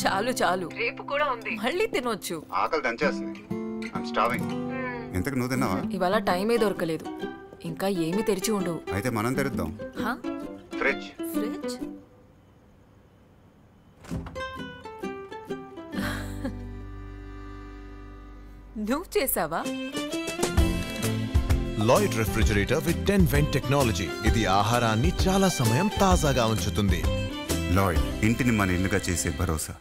చాలు చాలు, రేపు కూడా ఉంది, మళ్ళీ తినొచ్చు. ఆకలి దంచేస్తుంది. I'm starving. ఇంతకు నువ్వు తిన్నావా? ఇవాళ టైమే దొరకలేదు, ఇంకా ఏమీ తెరిచి ఉండవు. అయితే మనం తెరుద్దాం. ఫ్రిడ్జ్ ఫ్రిడ్జ్ నువ్వు చేసావా? Lloyd refrigerator with 10 vent technology. ఇది ఆహారాన్ని చాలా సమయం తాజాగా ఉంచుతుంది. లాయిడ్, ఇంటిని మన ఇల్లుగా చేసే భరోసా.